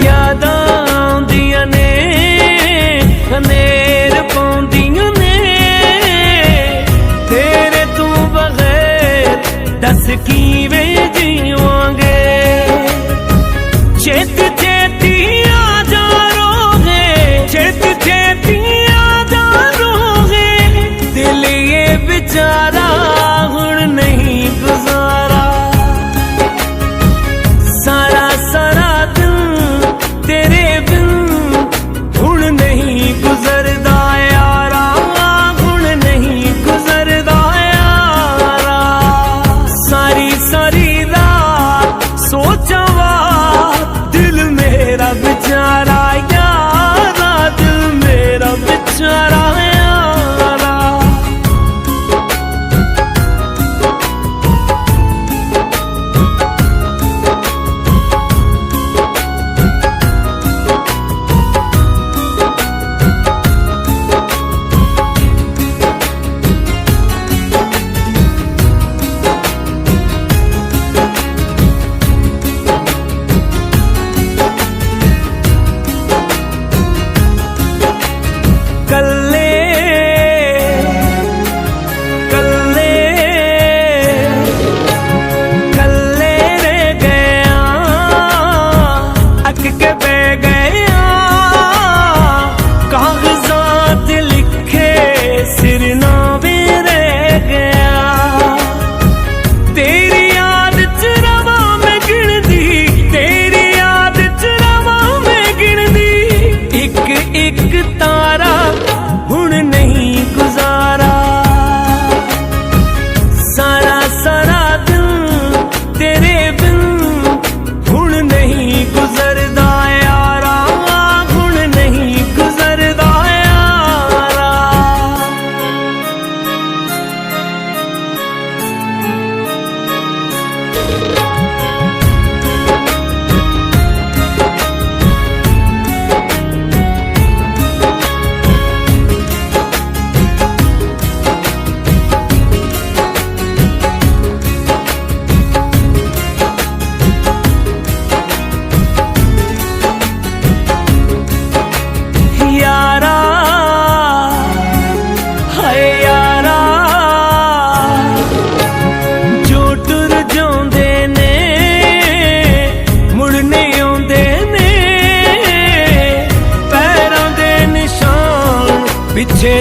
यादां आउंदियां ने हनेर पाउंदियां ने तेरे तू बगैर दस किवें जीवांगे। छेती छेती आ जा रोगे, छेती छेती आ जा रोगे, दिल ये बेचारा हुण नहीं गुजारा। सारा सारा दिन तेरे बिन हुण नहीं गुजरदा यारा, हुण नहीं गुजरदा यारा। सारी सारी रात सोचवा दिल मेरा बेचारा यारा, दिल मेरा बेचारा यारा। कल्ले कल्ले कल्ले रह गया, अक के बह गया, कागजात लिखे सिरनामे रह गया। तेरी याद च रवा में गिन दी, तेरी याद च रवा में गिन दी, एक एक तारा हुण नहीं गुजारा। सारा सारा दिन तेरे बिन हुण नहीं गुजरदा यारा, हुण नहीं गुजरदा यारा। यारा हाय यारा, जो टुर जांदे ने मुड़ नहीं आउंदे ने, पैरां दे निशान पिछे